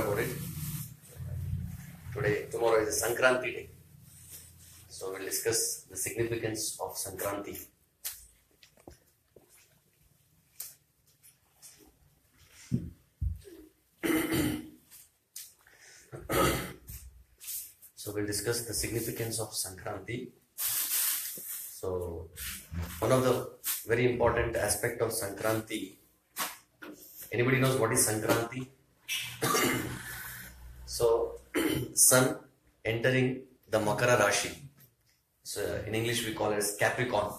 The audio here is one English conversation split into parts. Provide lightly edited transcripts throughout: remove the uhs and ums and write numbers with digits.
about it. Tomorrow is a Sankranti day. So we'll discuss the significance of Sankranti. So we'll discuss the significance of Sankranti. So one of the very important aspect of Sankranti. Anybody knows what is Sankranti? So sun entering the Makara Rashi. So in English we call it as Capricorn.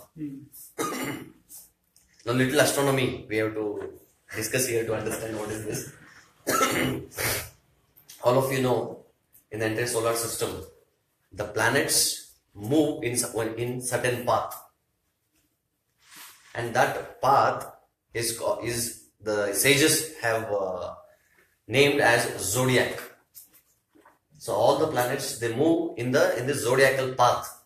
Now little astronomy we have to discuss here to understand what is this. All of you know, in the entire solar system, the planets move in certain path, and that path is the sages have named as zodiac. So all the planets, they move in the zodiacal path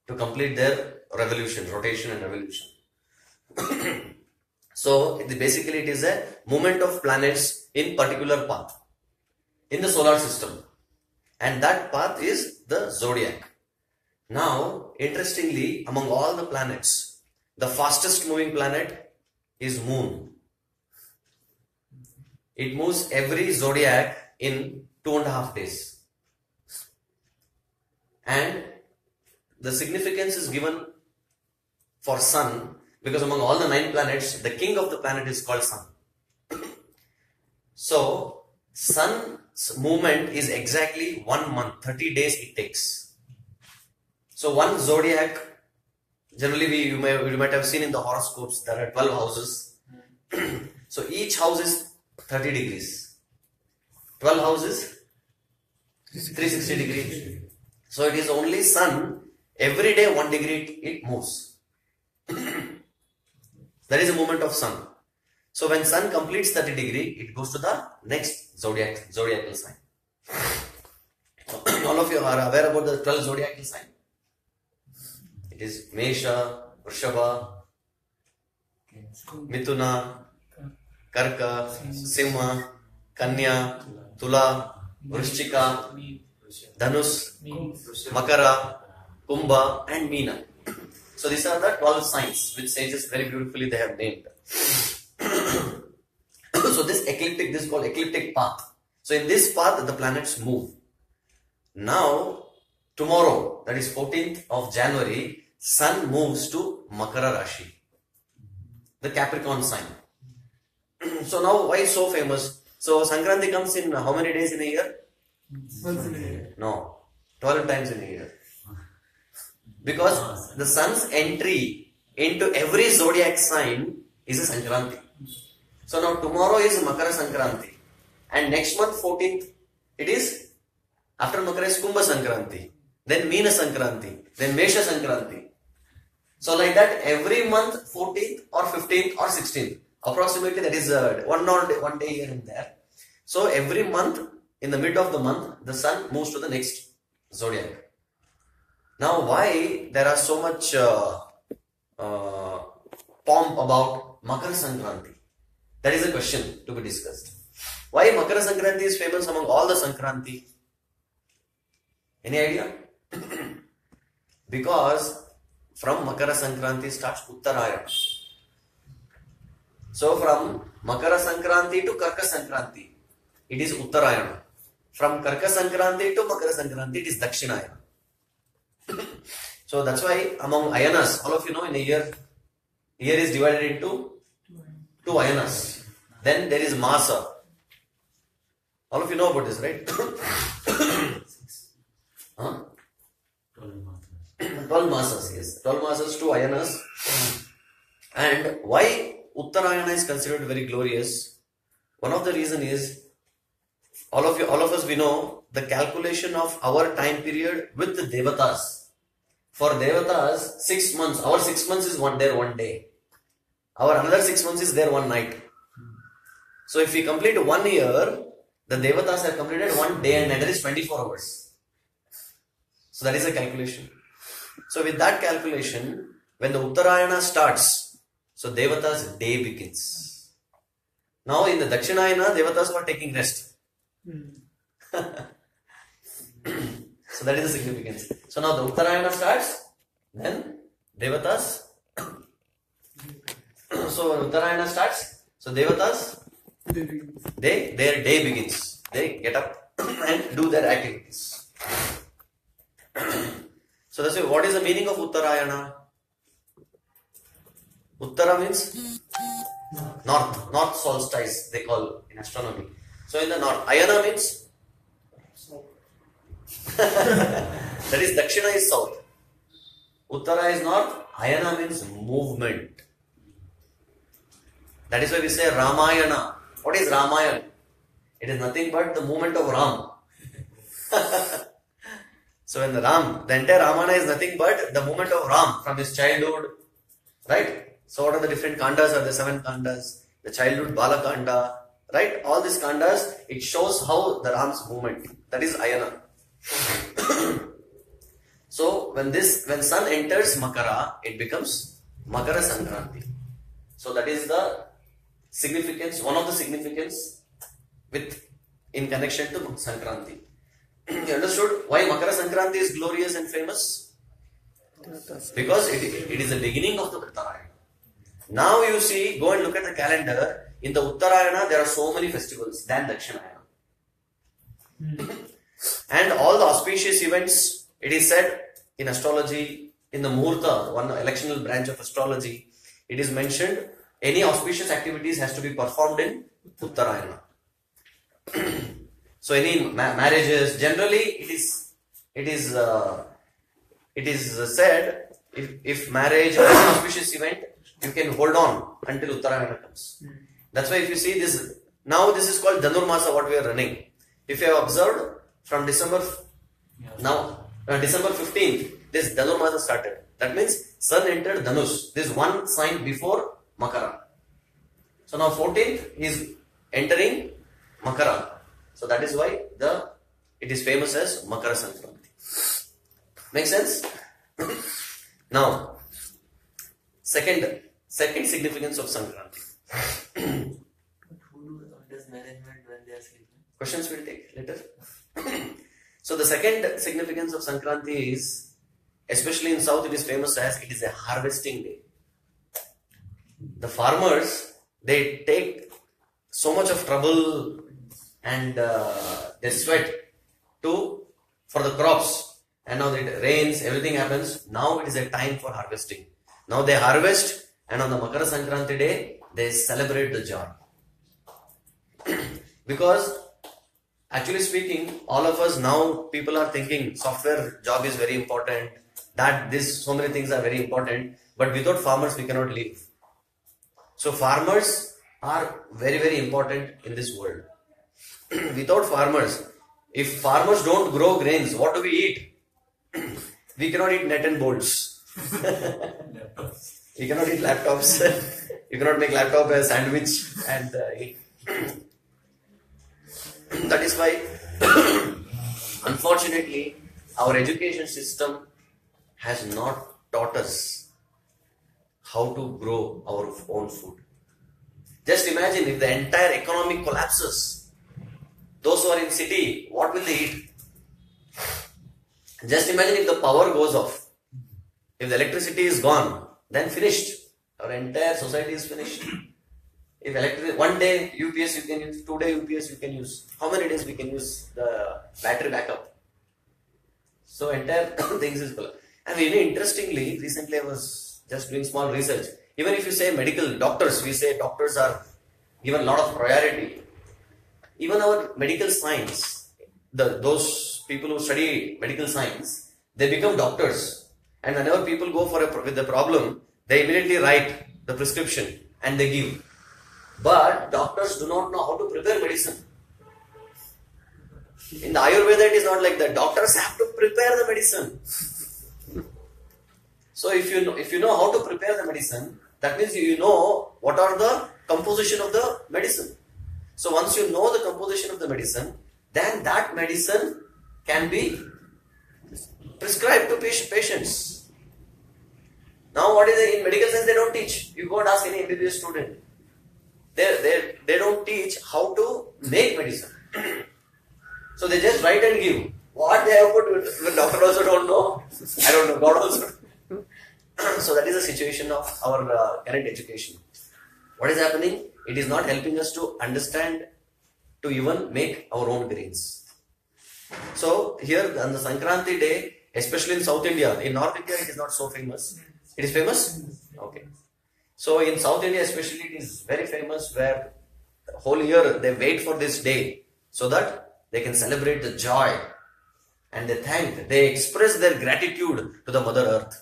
to complete their rotation and revolution. So basically it is a movement of planets in particular path in the solar system, and that path is the zodiac. Now interestingly, among all the planets, the fastest moving planet is Moon. It moves every zodiac in 2.5 days. And the significance is given for Sun because among all the 9 planets, the king of the planet is called Sun. So Sun's movement is exactly 1 month, 30 days it takes. So one zodiac, generally you might have seen in the horoscopes, there are 12 houses. So each house is 30 degrees. 12 houses, 360 degrees. So it is only Sun, every day 1 degree it moves. That is the movement of Sun. So when Sun completes 30 degree, it goes to the next zodiacal sign. All of you are aware about the 12 zodiacal sign. It is Mesha, Vrishabha, Mithuna, Karka, Simha, Kanya, Tula, Vrishchika, Dhanus, Makara, Kumba and Meena. So these are the 12 signs which sages very beautifully they have named. So this is called ecliptic path. So in this path the planets move. Now tomorrow, that is 14th of January, Sun moves to Makara Rashi, the Capricorn sign. So now why so famous? So Sankranti comes in how many days in a year? Once in a year. No, 12 times in a year. Because the Sun's entry into every zodiac sign is a Sankranti. So now tomorrow is Makara Sankranti, and next month 14th it is, after Makara is Kumba Sankranti, then Meena Sankranti, then Mesha Sankranti. So like that every month 14th or 15th or 16th, approximately that is one day here and there. So every month, in the mid of the month, the Sun moves to the next zodiac. Now why there are so much pomp about Makar Sankranti? That is a question to be discussed. Why Makar Sankranti is famous among all the Sankranti? Any idea? Because from Makara Sankranti starts Uttarayana. So from Makara Sankranti to Karka Sankranti, it is Uttarayana. From Karka Sankranti to Makara Sankranti, it is Dakshinayana. So that's why among ayanas, all of you know, in a year is divided into 2 ayanas. Then there is Masa. All of you know about this, right? 12 masas, yes. 12 masas, 2 ayanas. And why Uttarayana is considered very glorious? One of the reason is, all of us, we know the calculation of our time period with the Devatas. For Devatas, 6 months, our 6 months is one day. Our another 6 months is there 1 night. So if we complete 1 year, the Devatas have completed 1 day and night, that is 24 hours. So that is a calculation. So with that calculation, when the Uttarayana starts, so Devatas' day begins. Now in the Dakshinayana, Devatas were taking rest. So that is the significance. So now the Uttarayana starts, then Devatas. So Uttarayana starts, so Devatas, their day begins. They get up and do their activities. So that's why, what is the meaning of Uttarayana? Uttara means north solstice, they call in astronomy. So in the north, Ayana means that is Dakshina is south. Uttara is north, Ayana means movement. That is why we say Ramayana. What is Ramayana? It is nothing but the movement of Ram. So when the entire Ramayana is nothing but the movement of Ram from his childhood, right? So what are the different kandas? Are the 7 kandas? The childhood Balakanda, right? All these kandas, it shows how the Ram's movement. That is Ayana. So when sun enters Makara, it becomes Makara Sankranti. So that is the significance, one of the significance in connection to Sankranti. You understood why Makara Sankranti is glorious and famous? Because it is the beginning of the Uttarayana. Now you see, go and look at the calendar. In the Uttarayana, there are so many festivals than Dakshinayana. And all the auspicious events, it is said in astrology, in the Muhurta, one electional branch of astrology, it is mentioned, any auspicious activities has to be performed in Uttarayana. So any marriages, generally it is said, if marriage or an auspicious event, you can hold on until Uttarayana comes. That's why if you see this, now this is called Dhanurmasa, what we are running. If you have observed from December 15th, this Dhanurmasa started. That means sun entered Dhanush. This one sign before Makara. So now 14th is entering Makara. So that is why it is famous as Makara Sankranti. Make sense? Now, second significance of Sankranti. Who does management when they are sleeping? Questions we'll take later. So the second significance of Sankranti is, especially in South, it is famous as it is a harvesting day. The farmers, they take so much of trouble and they sweat for the crops, and now it rains, everything happens. Now it is a time for harvesting. Now they harvest, and on the Makara Sankranti day, they celebrate the joy. Because actually speaking, all of us now, people are thinking software job is very important, so many things are very important, but without farmers we cannot live. So farmers are very, very important in this world. Without farmers, if farmers don't grow grains, what do we eat? We cannot eat net and bolts. We cannot eat laptops. You cannot make laptop a sandwich and eat. That is why, unfortunately, our education system has not taught us how to grow our own food. Just imagine if the entire economy collapses. Those who are in city, what will they eat? Just imagine if the power goes off. If the electricity is gone, then finished. Our entire society is finished. If one day UPS you can use, 2 day UPS you can use. How many days we can use the battery backup? So entire things is collapsed. And really interestingly, recently I was just doing small research. Even if you say medical doctors, we say doctors are given a lot of priority. Even our medical science, those people who study medical science, they become doctors. And whenever people go with the problem, they immediately write the prescription and they give. But doctors do not know how to prepare medicine. In the Ayurveda, it is not like that. Doctors have to prepare the medicine. So if you know how to prepare the medicine, that means you know what are the composition of the medicine. So once you know the composition of the medicine, then that medicine can be prescribed to patients. Now what is it? In medical science they don't teach. You go and ask any MBBS student. They don't teach how to make medicine. So they just write and give. What they have put, the doctor also don't know. I don't know, God also. So that is the situation of our current education. What is happening? It is not helping us to understand, to even make our own grains. So here on the Sankranti day, especially in South India, in North India it is not so famous. It is famous? Okay. So in South India especially it is very famous, where the whole year they wait for this day so that they can celebrate the joy and they express their gratitude to the Mother Earth.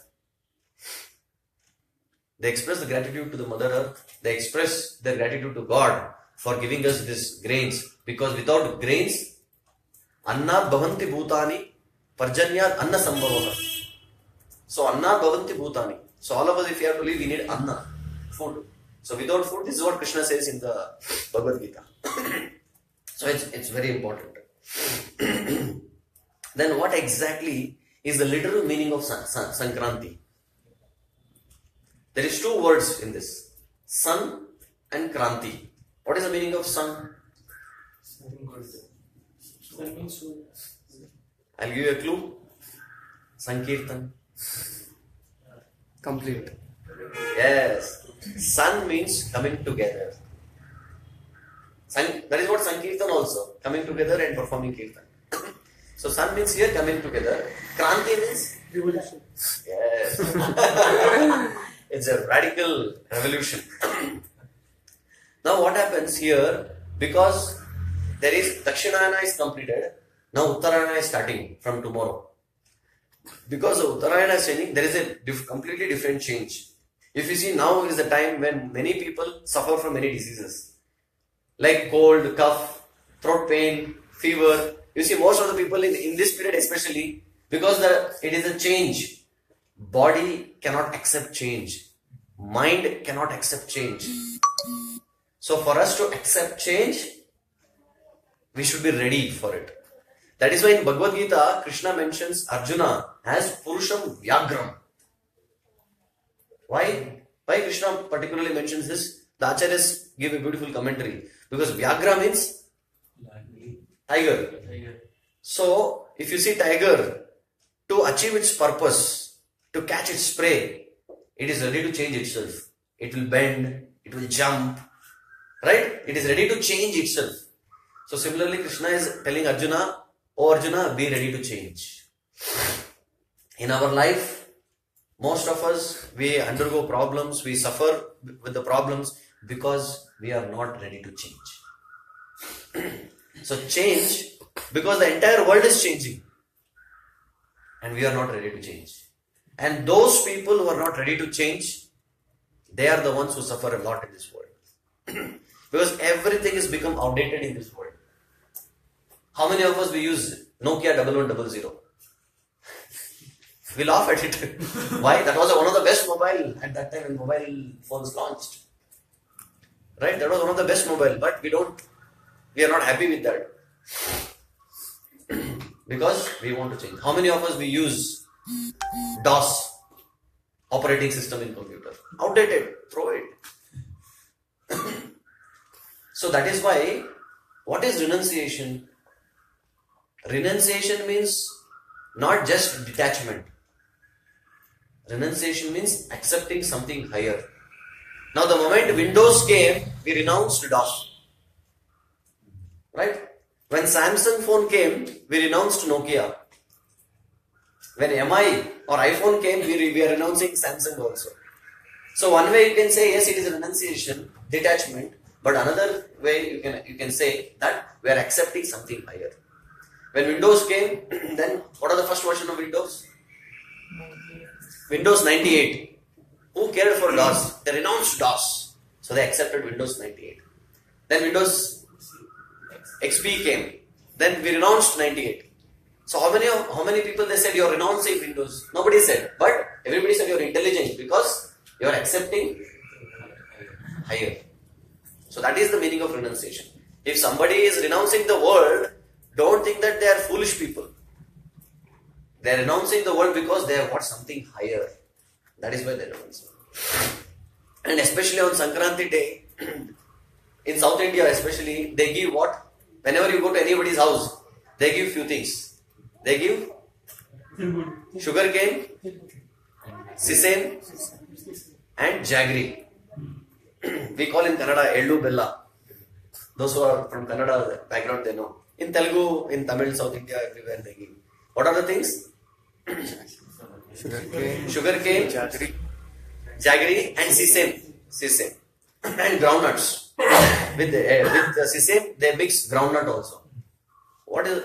They express the gratitude to the Mother Earth. They express their gratitude to God for giving us these grains. Because without grains, Annad Bhavanti Bhutani, Parjanyad Anna Sambhavaha. So Annad Bhavanti Bhutani. So all of us, if you have to live, we need Anna, food. So without food, this is what Krishna says in the Bhagavad Gita. So it's very important. Then what exactly is the literal meaning of Sankranti? There is two words in this. Sun and Kranti. What is the meaning of sun? I'll give you a clue. Sankirtan. Complete. Yes. Sun means coming together. That is what Sankirtan also. Coming together and performing Kirtan. So sun means here coming together. Kranti means? Revolution. Yes. It's a radical revolution. Now what happens here, because there is Dakshinayana is completed, now Uttarayana is starting from tomorrow. Because of Uttarayana is changing, there is a completely different change. If you see, now is the time when many people suffer from many diseases. Like cold, cough, throat pain, fever. You see most of the people in this period especially, because it is a change. Body cannot accept change. Mind cannot accept change. So for us to accept change, we should be ready for it. That is why in Bhagavad Gita, Krishna mentions Arjuna as Purusham Vyagram. Why? Why Krishna particularly mentions this? The Acharyas give a beautiful commentary. Because Vyagra means tiger. So, if you see tiger, to achieve its purpose, to catch its prey, it is ready to change itself. It will bend, it will jump, right? It is ready to change itself. So, similarly, Krishna is telling Arjuna, oh Arjuna, be ready to change. In our life, most of us, we undergo problems, we suffer with the problems because we are not ready to change. So change, because the entire world is changing and we are not ready to change. And those people who are not ready to change, they are the ones who suffer a lot in this world. Because everything has become outdated in this world. How many of us we use Nokia 1100? We laugh at it. Why? That was one of the best mobile at that time when mobile phones launched. Right? That was one of the best mobile, but we are not happy with that. Because we want to change. How many of us we use DOS operating system in computer? Outdated. Throw it. So that is why, what is renunciation? Renunciation means not just detachment. Renunciation means accepting something higher. Now the moment Windows came, we renounced DOS. Right? When Samsung phone came, we renounced Nokia. When MI or iPhone came, we are renouncing Samsung also. So one way you can say, yes, it is a renunciation, detachment. But another way you can say that we are accepting something higher. When Windows came, then what are the first version of Windows? Windows 98. Who cared for DOS? They renounced DOS. So they accepted Windows 98. Then Windows XP came. Then we renounced 98. So how many people they said you are renouncing Windows? Nobody said. But everybody said you are intelligent because you are accepting higher. So that is the meaning of renunciation. If somebody is renouncing the world, don't think that they are foolish people. They are renouncing the world because they have got something higher. That is why they renounce. And especially on Sankranti day, in South India especially, they give what? Whenever you go to anybody's house, they give few things. They give sugar cane, sesame and jaggery. We call in Kannada Ellu Bella. Those who are from Kannada background, they know. In Telugu, in Tamil, South India, everywhere they give. What are the things? Sugar cane, jaggery and sesame. And groundnuts. With the sesame, they mix groundnut also.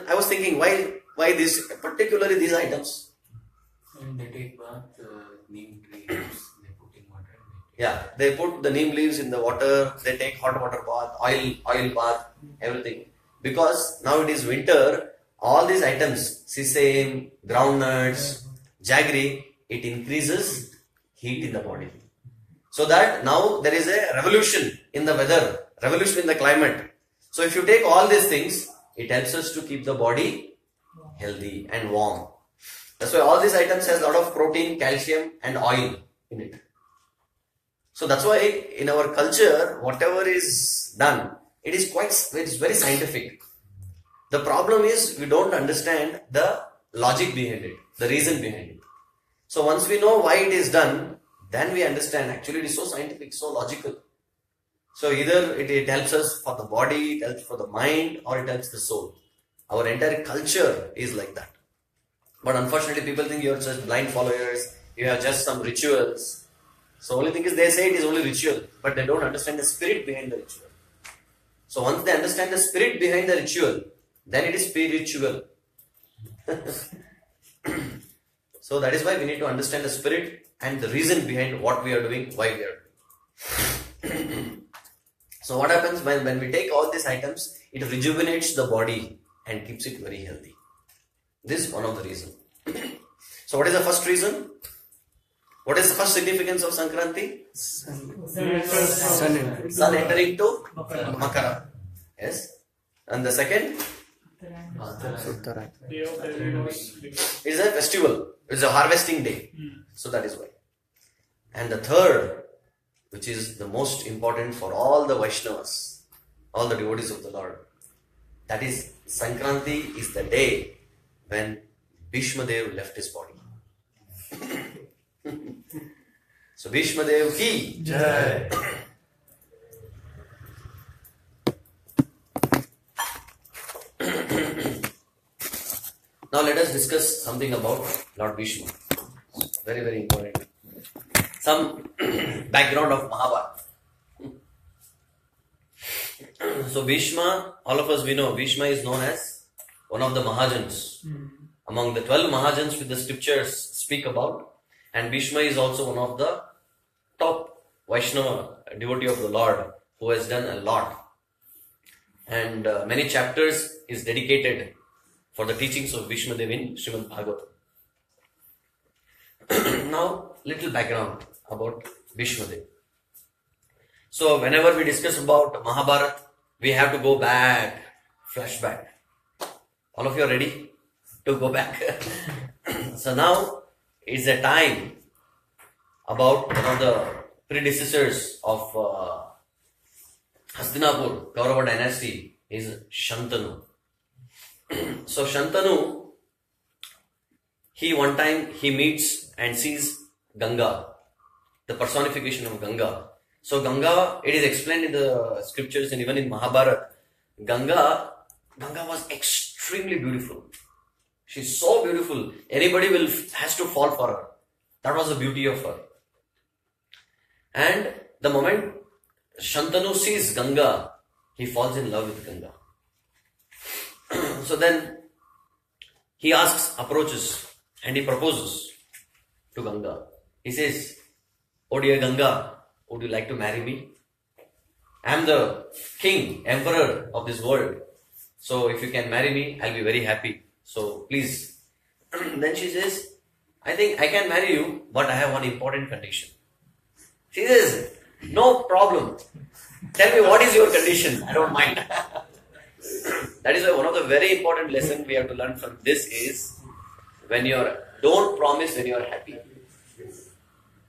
I was thinking, why this, particularly these items? And they take bath, neem trees, they put in water. Yeah, they put the neem leaves in the water, they take hot water bath, oil bath, everything. Because now it is winter, all these items, sesame, groundnuts, jaggery, it increases heat in the body. So that now there is a revolution in the weather, revolution in the climate. So if you take all these things, it helps us to keep the body healthy and warm. That's why all these items has a lot of protein, calcium and oil in it. So that's why in our culture, whatever is done, it is very scientific. The problem is we don't understand the logic behind it, the reason behind it. So once we know why it is done, then we understand actually it is so scientific, so logical. So either it helps us for the body, it helps for the mind, or it helps the soul. Our entire culture is like that. But unfortunately people think you are just blind followers, you have just some rituals. So only thing is they say it is only ritual, but they don't understand the spirit behind the ritual. So once they understand the spirit behind the ritual, then it is spiritual. So that is why we need to understand the spirit and the reason behind what we are doing, why we are doing. So what happens when we take all these items, it rejuvenates the body and keeps it very healthy. This is one of the reasons. So what is the first reason? What is the first significance of Sankranti? Sun entering to Makara. Yes. And the second? It is a festival. It is a harvesting day. So that is why. And the third, which is the most important for all the Vaishnavas, all the devotees of the Lord, that is Sankranti is the day when Bhishma Dev left his body. So Bhishma Dev ki Jai. Now let us discuss something about Lord Bhishma. Very, very important. Some background of Mahabharata. So Bhishma, all of us we know, Bhishma is known as one of the Mahajans. Among the 12 Mahajans which the scriptures speak about. And Bhishma is also one of the top Vaishnava devotee of the Lord who has done a lot. And many chapters is dedicated for the teachings of Bhishma Dev in Srimad Bhagavatam. Now, little background about Bhishma Dev. So, whenever we discuss about Mahabharata, we have to go back, flashback. All of you are ready to go back? So now, it's a time about one of the predecessors of Hastinapur, Kaurava dynasty, is Shantanu. So Shantanu, one time he meets and sees Ganga, the personification of Ganga. So Ganga, it is explained in the scriptures and even in Mahabharata, Ganga was extremely beautiful. She's so beautiful, anybody has to fall for her. That was the beauty of her. And the moment Shantanu sees Ganga, he falls in love with Ganga. So then he approaches and he proposes to Ganga. He says, "Oh dear Ganga, would you like to marry me? I am the king, emperor of this world. So if you can marry me, I'll be very happy. So please." Then she says, "I think I can marry you, but I have one important condition." She says, "No problem. Tell me what is your condition. I don't mind." That is why one of the very important lessons we have to learn from this is don't promise when you are happy.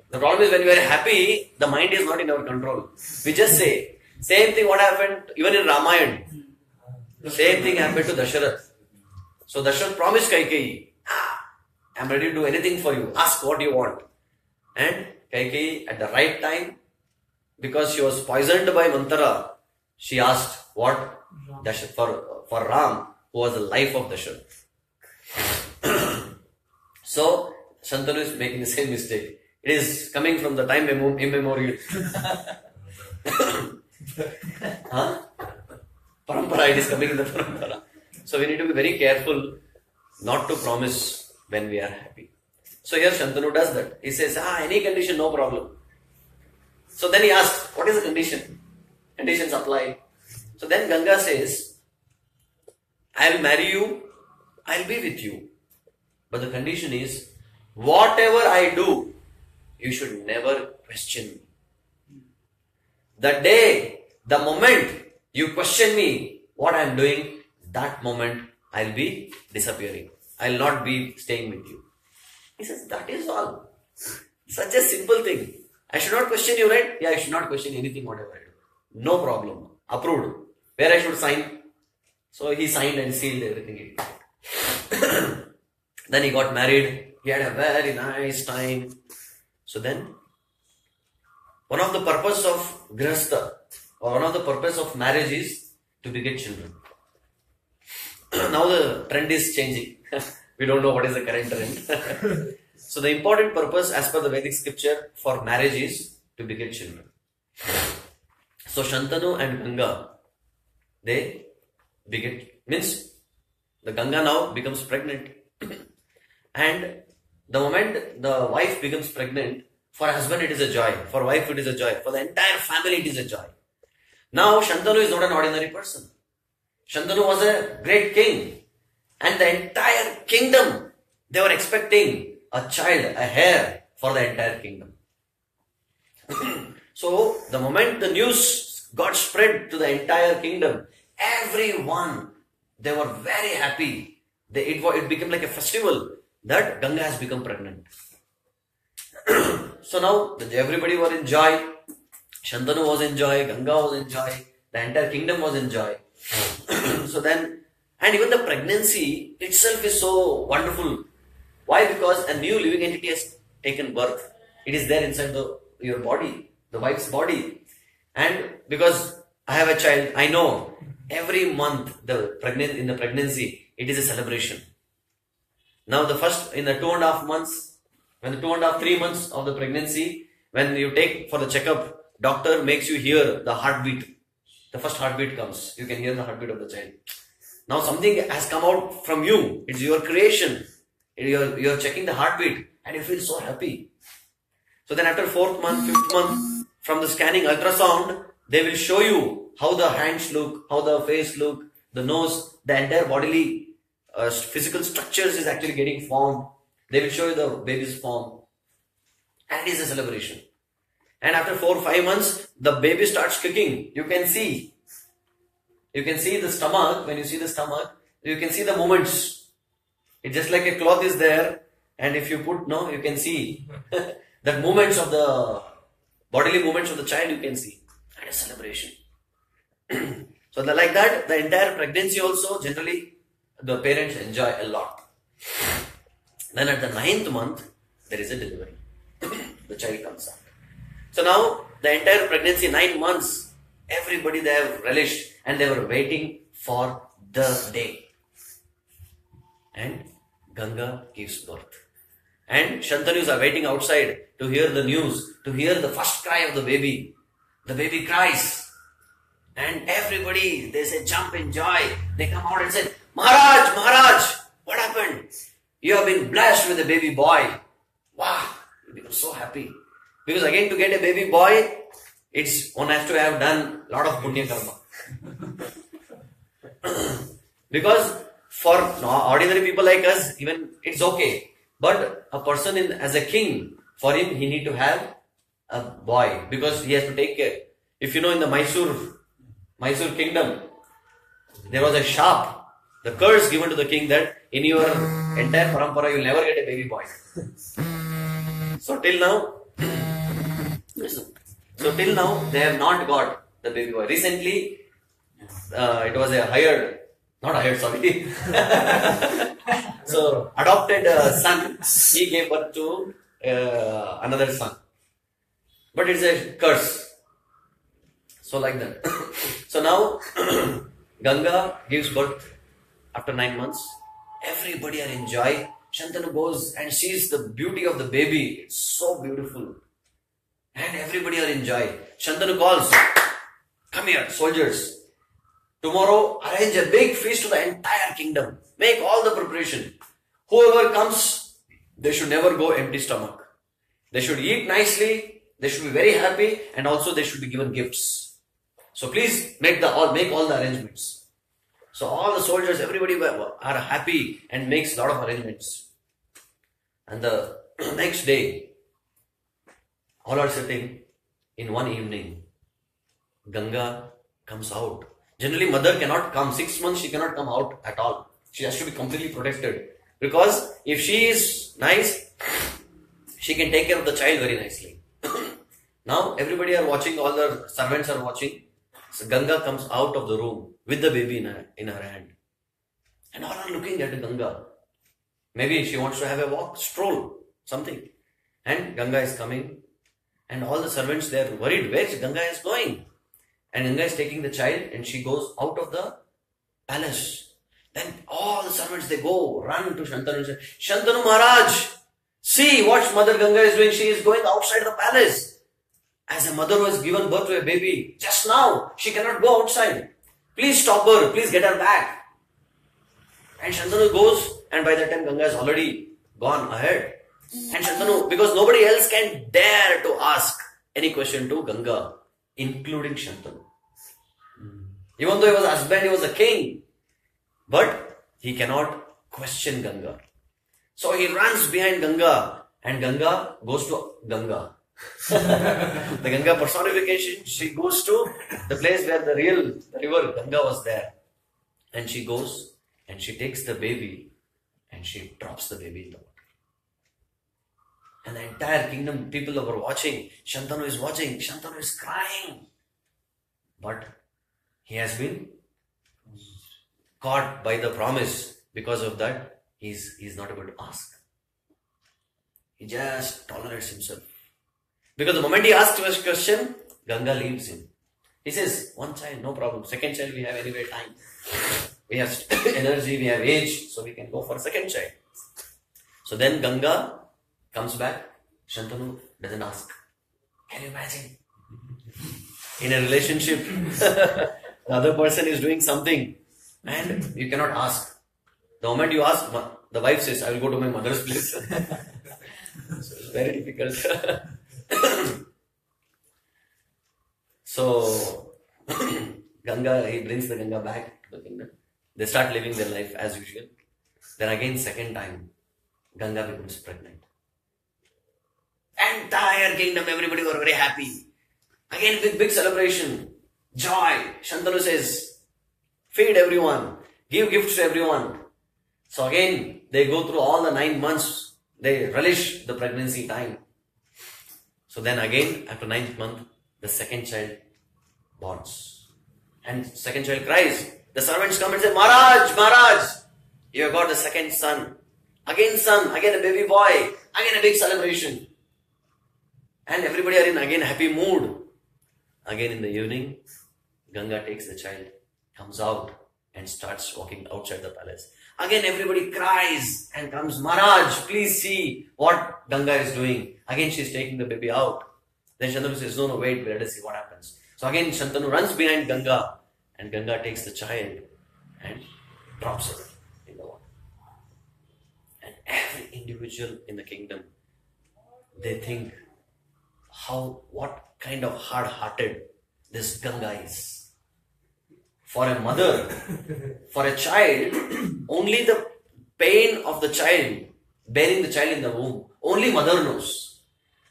The problem is when you are happy, the mind is not in our control. We just say, same thing what happened even in Ramayana. Same thing happened to Dasharath. So Dasharatha promised Kaikeyi, I am ready to do anything for you. Ask what you want. And Kaikeyi at the right time, because she was poisoned by Mantara, she asked what? For Ram, who was the life of Dasharatha. So Shantanu is making the same mistake. It is coming from the time immemorial. Parampara, it is coming in the parampara. So we need to be very careful not to promise when we are happy. So here Shantanu does that. He says, any condition, no problem. So then he asks, what is the condition? Conditions apply. So then Ganga says, I will marry you, I will be with you. But the condition is, whatever I do, you should never question me. The moment you question me, what I am doing, that moment I will be disappearing. I will not be staying with you. He says, that is all. Such a simple thing. I should not question you, right? Yeah, I should not question anything, whatever I do. No problem. Approved. Where I should sign? So he signed and sealed everything. Then he got married. He had a very nice time. So then, one of the purpose of Grihastha, or one of the purpose of marriage is to beget children. Now the trend is changing. We don't know what is the current trend. So the important purpose as per the Vedic scripture for marriage is to beget children. So Shantanu and Ganga, they beget, means the Ganga now becomes pregnant. And the moment the wife becomes pregnant, for husband it is a joy, for wife it is a joy, for the entire family it is a joy. Now Shantanu is not an ordinary person. Shantanu was a great king, and the entire kingdom, they were expecting a child, a heir for the entire kingdom. So the moment the news got spread to the entire kingdom, everyone, they were very happy. It became like a festival that Ganga has become pregnant. So now everybody was in joy. Shantanu was in joy, Ganga was in joy, the entire kingdom was in joy. So then, and even the pregnancy itself is so wonderful. Why? Because a new living entity has taken birth. It is there inside your body, the wife's body. And because I have a child, I know every month in the pregnancy, it is a celebration. Now in the 2.5 months, when the 3 months of the pregnancy, when you take for the checkup, doctor makes you hear the heartbeat. The first heartbeat comes. You can hear the heartbeat of the child. Now something has come out from you. It's your creation. You're checking the heartbeat and you feel so happy. So then after 4th month, 5th month, from the scanning ultrasound, they will show you how the hands look, how the face look, the nose, the entire bodily physical structures is actually getting formed. They will show you the baby's form. And it is a celebration. And after 4 or 5 months, the baby starts kicking. You can see the stomach. When you see the stomach, you can see the movements. It's just like a cloth is there. And if you put, you can see the movements of the bodily movements of the child, you can see. And a celebration. So like that, the entire pregnancy also, generally, the parents enjoy a lot. Then at the 9th month, there is a delivery. The child comes out. So now, the entire pregnancy, 9 months, everybody they have relished and they were waiting for the day. And Ganga gives birth. And Shantanus are waiting outside to hear the news, to hear the first cry of the baby. The baby cries. And everybody, they say, jump in joy. They come out and say, Maharaj, what happened? You have been blessed with a baby boy. Wow, you become so happy. Because again, to get a baby boy, one has to have done a lot of punya karma. Because for ordinary people like us, even it's okay. But a person as a king, for him, he need to have a boy. Because he has to take care. If you know, in the Mysore kingdom, there was a sharp, the curse given to the king that in your entire parampara, you will never get a baby boy. So till now, they have not got the baby boy. Recently, it was a hired Not ahead, sorry. So, adopted son, he gave birth to another son. But it's a curse. So, like that. So, now, Ganga gives birth after 9 months. Everybody are in joy. Shantanu goes and sees the beauty of the baby. It's so beautiful. And everybody are in joy. Shantanu calls, come here, soldiers. Tomorrow, arrange a big feast to the entire kingdom. Make all the preparation. Whoever comes, they should never go empty stomach. They should eat nicely. They should be very happy. And also they should be given gifts. So please make all the arrangements. So all the soldiers, everybody are happy and makes a lot of arrangements. And the next day, all are sitting in one evening. Ganga comes out. Generally, mother cannot come. 6 months, she cannot come out at all. She has to be completely protected. Because if she is nice, she can take care of the child very nicely. Now, everybody are watching, all the servants are watching. So, Ganga comes out of the room with the baby in her hand. And all are looking at Ganga. Maybe she wants to have a walk, stroll, something. And Ganga is coming. And all the servants, they are worried. Where Ganga is going? And Ganga is taking the child and she goes out of the palace. Then all the servants, they go, run to Shantanu and say, Shantanu Maharaj, see what Mother Ganga is doing. She is going outside the palace. As a mother who has given birth to a baby, just now, she cannot go outside. Please stop her. Please get her back. And Shantanu goes, and by that time Ganga has already gone ahead. And Shantanu, because nobody else can dare to ask any question to Ganga, including Shantanu. Even though he was a husband, he was a king. But he cannot question Ganga. So he runs behind Ganga and Ganga goes to Ganga. The Ganga personification, she goes to the place where the river Ganga was there. And she goes and she takes the baby and she drops the baby in the water. And the entire kingdom, people were watching. Shantanu is watching. Shantanu is crying. But he has been caught by the promise. Because of that, he's not able to ask. He just tolerates himself. Because the moment he asks a question, Ganga leaves him. He says, one child, no problem. Second child, we have anyway time. We have energy, we have age, so we can go for a second child. So then Ganga comes back. Shantanu doesn't ask. Can you imagine? In a relationship, the other person is doing something and you cannot ask. The moment you ask, the wife says, I will go to my mother's place. So it's very difficult. So, Ganga, he brings the Ganga back to the kingdom. They start living their life as usual. Then again, second time, Ganga becomes pregnant. Entire kingdom, everybody were very happy. Again, big celebration. Joy. Shantanu says, feed everyone. Give gifts to everyone. So again, they go through all the 9 months. They relish the pregnancy time. So then again, after 9th month, the second child borns. And second child cries. The servants come and say, Maharaj, Maharaj, you have got the second son. Again son, again a baby boy, again a big celebration. And everybody are in again happy mood. Again in the evening, Ganga takes the child, comes out and starts walking outside the palace. Again everybody cries and comes, Maharaj, please see what Ganga is doing. Again she is taking the baby out. Then Shantanu says, no, wait, let us see what happens. So again Shantanu runs behind Ganga and Ganga takes the child and drops it in the water. And every individual in the kingdom, they think, what kind of hard-hearted this Ganga is. For a mother, for a child, only the pain of the child, bearing the child in the womb, only mother knows.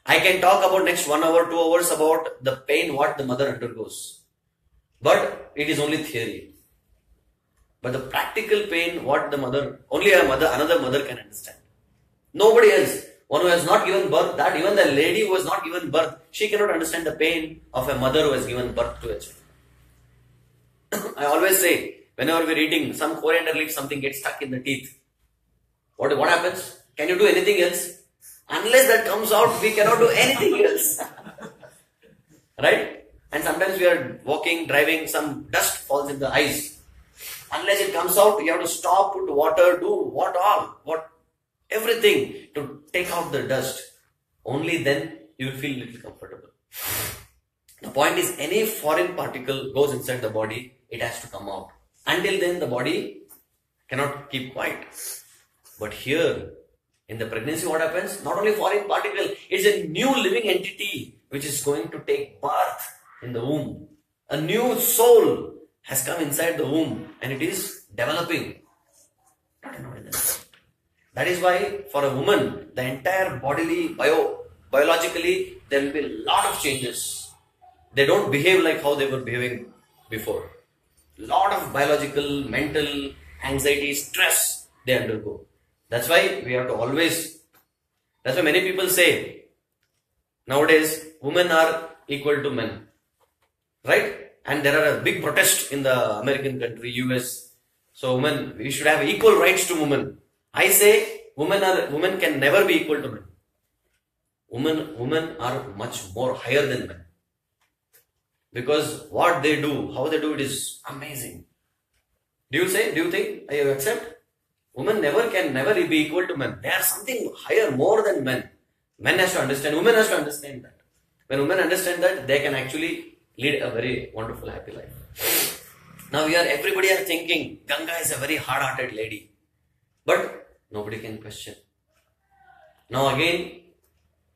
I can talk about next 1 hour, 2 hours about the pain what the mother undergoes. But it is only theory. But the practical pain what the mother, only another mother can understand. Nobody else. One who has not given birth, that even the lady who has not given birth, she cannot understand the pain of a mother who has given birth to a child. I always say, whenever we're eating some coriander leaf, something gets stuck in the teeth. What happens? Can you do anything else? Unless that comes out, we cannot do anything else. Right? And sometimes we are walking, driving, some dust falls in the eyes. Unless it comes out, you have to stop, put water, do everything to take out the dust. Only then you will feel a little comfortable. The point is, any foreign particle goes inside the body, it has to come out. Until then, the body cannot keep quiet. But here, in the pregnancy, what happens? Not only foreign particle, it's a new living entity which is going to take birth in the womb. A new soul has come inside the womb and it is developing. That is why for a woman, the entire bodily, biologically, there will be a lot of changes. They don't behave like how they were behaving before. Lot of biological, mental, anxiety, stress they undergo. That's why we have to always, that's why many people say, nowadays, women are equal to men. Right? And there are a big protest in the American country, US. So we should have equal rights to women. I say, women can never be equal to men. Women are much more higher than men. Because what they do, how they do it is amazing. Do you think, you accept? Women can never be equal to men. They are something higher, more than men. Men has to understand, women has to understand that. When women understand that, they can actually lead a very wonderful, happy life. Now everybody are thinking, Ganga is a very hard-hearted lady. But nobody can question. Now again,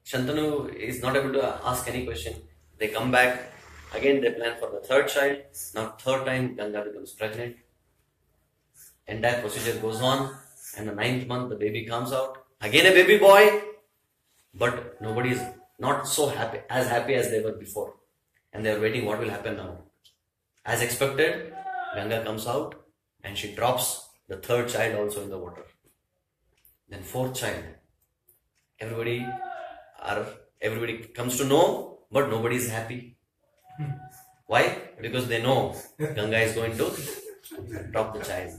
Shantanu is not able to ask any question. They come back. Again, they plan for the third child. Now third time, Ganga becomes pregnant. Entire procedure goes on. And the 9th month, the baby comes out. Again a baby boy. But nobody is not so happy as they were before. And they are waiting what will happen now. As expected, Ganga comes out and she drops the third child also in the water. Then fourth child. Everybody comes to know, but nobody is happy. Why? Because they know Ganga is going to drop the child.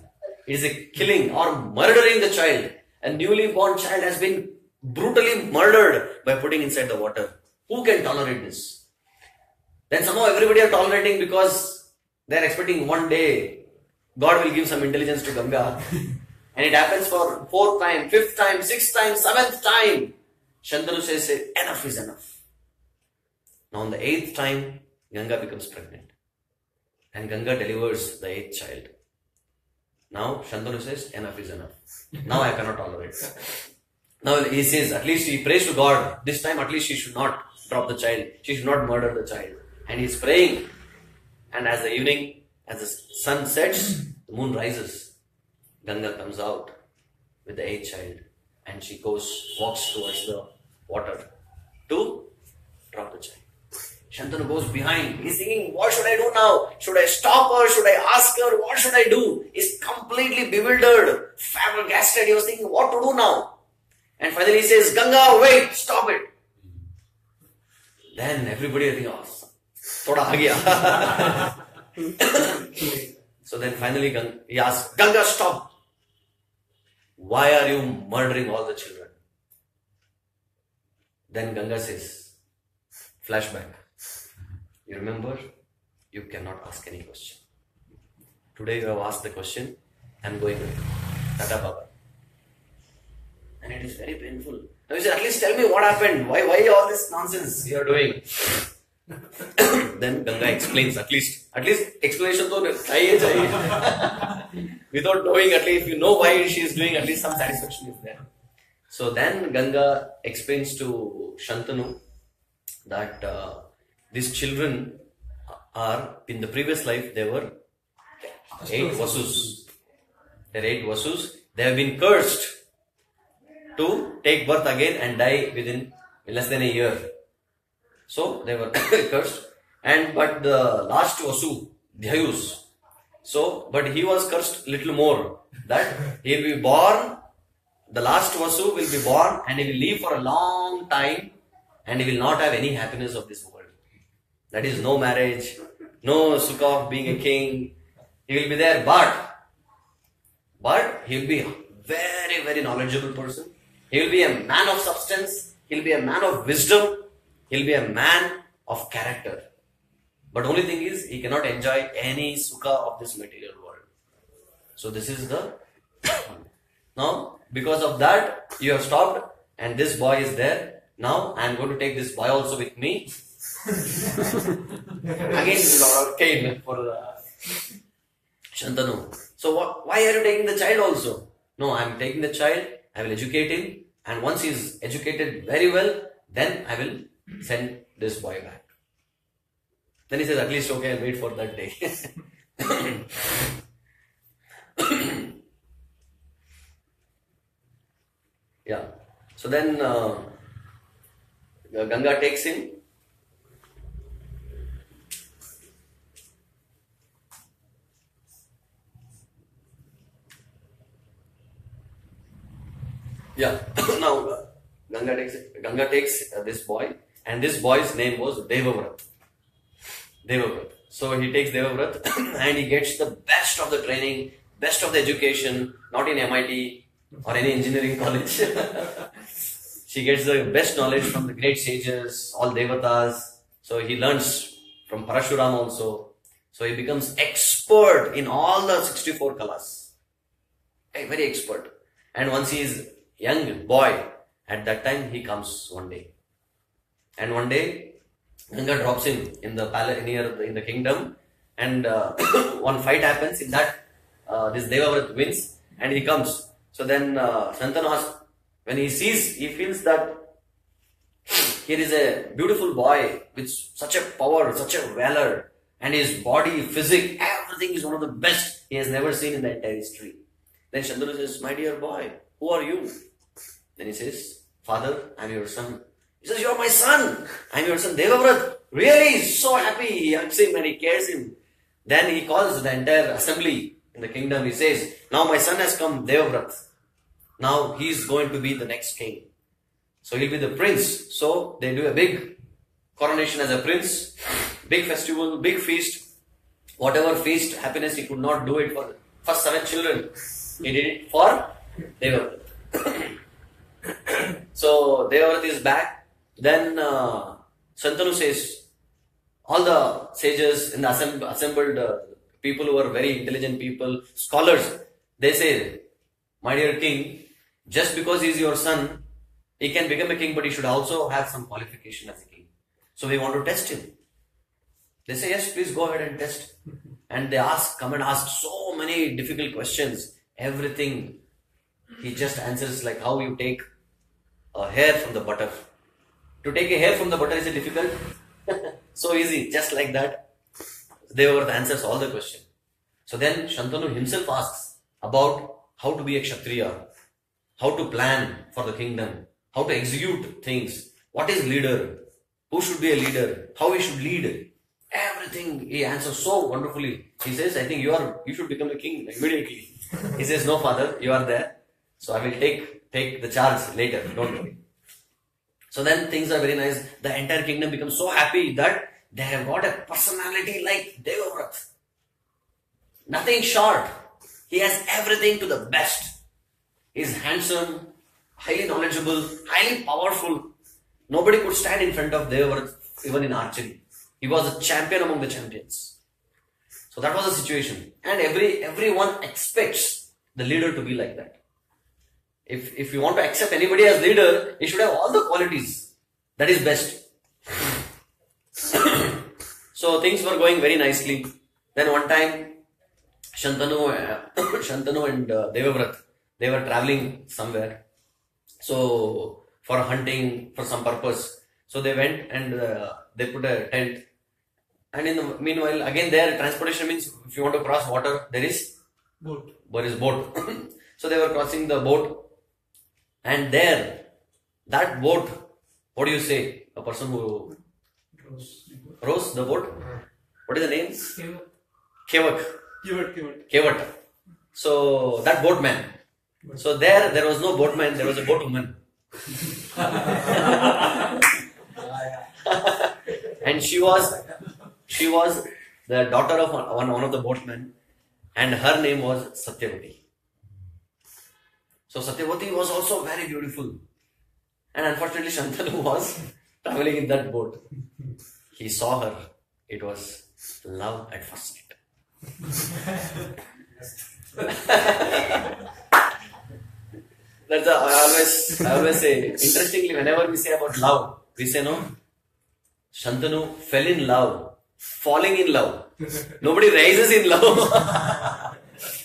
It is a killing or murdering the child. A newly born child has been brutally murdered by putting inside the water. Who can tolerate this? Then somehow everybody are tolerating because they are expecting one day God will give some intelligence to Ganga. And it happens for 4th time, 5th time, 6th time, 7th time. Shantanu says, enough is enough. Now on the 8th time, Ganga becomes pregnant. And Ganga delivers the 8th child. Now Shantanu says, enough is enough. Now I cannot tolerate. Now he says, at least he prays to God. This time at least she should not drop the child. She should not murder the child. And he is praying. And as the sun sets, the moon rises. Ganga comes out with the 8th child. And she walks towards the water to drop the child. Shantanu goes behind. He's thinking, what should I do now? Should I stop her? Should I ask her? What should I do? He's completely bewildered, flabbergasted. He was thinking, what to do now? And finally he says, Ganga, wait, stop it. Then everybody thinking, oh, thoda aa gaya. So then finally he asks, Ganga, stop. Why are you murdering all the children? Then Ganga says, flashback. You remember, you cannot ask any question. Today you have asked the question, I am going away. Tata Baba. And it is very painful. Now you say, at least tell me what happened. Why all this nonsense you are doing? Then Ganga explains, at least explanation though chahiye. Without knowing, at least if you know why she is doing, at least some satisfaction is there. So then Ganga explains to Shantanu that these children are, in the previous life, they were 8 Vasus. They are 8 Vasus. They have been cursed to take birth again and die within less than a year. So they were cursed. But the last Vasu, Dhyayus, but he was cursed little more. That he will be born, the last Vasu will be born and he will live for a long time and he will not have any happiness of this world. That is no marriage, no sukha of being a king, He will be there, but he will be a very, very knowledgeable person. He will be a man of substance. He will be a man of wisdom. He will be a man of character. But only thing is, he cannot enjoy any sukha of this material world. So this is the... Now, because of that, you have stopped and this boy is there. Now, I am going to take this boy also with me. Again, a lot of cane for Shantanu. So why are you taking the child also? No, I am taking the child, I will educate him, and once he is educated very well, then I will send this boy back. Then he says, at least okay, I'll wait for that day. Yeah. So then Ganga takes him. Yeah. Now Ganga takes this boy, and this boy's name was Devavrata. So he takes Devavrata and he gets the best of the training, best of the education, not in MIT or any engineering college. She gets the best knowledge from the great sages, all Devatas. So he learns from Parashuram also. So he becomes expert in all the 64 kalas. Very expert. And once he is young boy, at that time he comes one day. And one day, Ganga drops him in the palace in the kingdom, and one fight happens. In that, this Devavrata wins, and he comes. So then Shantanu asks, when he feels that here is a beautiful boy with such a power, such a valor, and his body, physique, everything is one of the best he has never seen in the entire history. Then Shantanu says, my dear boy, who are you? Then he says, Father, I am your son. He says, you are my son. I am your son, Devavrata. Really, he's so happy. He hugs him and he cares him. Then he calls the entire assembly in the kingdom. He says, now my son has come, Devavrata. Now he is going to be the next king. So he'll be the prince. So they do a big coronation as a prince. Big festival, big feast. Whatever feast, happiness, he could not do it for the first 7 children. He did it for Devavrata. So Devavrata is back. Then Shantanu says, all the sages in the assembled people who are very intelligent people, scholars, they say, my dear king, just because he is your son, he can become a king, but he should also have some qualification as a king. So we want to test him. They say, yes, please go ahead and test. And they come and ask so many difficult questions. Everything, he just answers like how you take a hair from the butter. To take a hair from the butter is it difficult? So easy, just like that. Devavrata answers all the questions. So then Shantanu himself asks about how to be a Kshatriya, how to plan for the kingdom, how to execute things, what is leader, who should be a leader, how he should lead. Everything he answers so wonderfully. He says, I think you should become a king immediately. He says, no father, you are there. So I will take the charge later, don't worry. So then things are very nice. The entire kingdom becomes so happy that they have got a personality like Devavrata. Nothing short. He has everything to the best. He is handsome, highly knowledgeable, highly powerful. Nobody could stand in front of Devavrata even in archery. He was a champion among the champions. So that was the situation. And everyone expects the leader to be like that. If you want to accept anybody as leader, he should have all the qualities. That is best. So things were going very nicely. Then one time, Shantanu and Devavrata, they were traveling somewhere. So for hunting, for some purpose. So they went and they put a tent. And in the meanwhile, again there, transportation means if you want to cross water, there is boat. So they were crossing the boat. And there, that boat, what do you say? A person who rows the boat? What is the name? Kevat. So that boatman. So there was no boatman, there was a boatwoman. And she was the daughter of one of the boatmen. and her name was Satyavati. So Satyavati was also very beautiful. And unfortunately, Shantanu was traveling in that boat. He saw her. It was love at first sight. That's I always say, interestingly, whenever we say about love, we say no, Shantanu fell in love, falling in love. Nobody rises in love.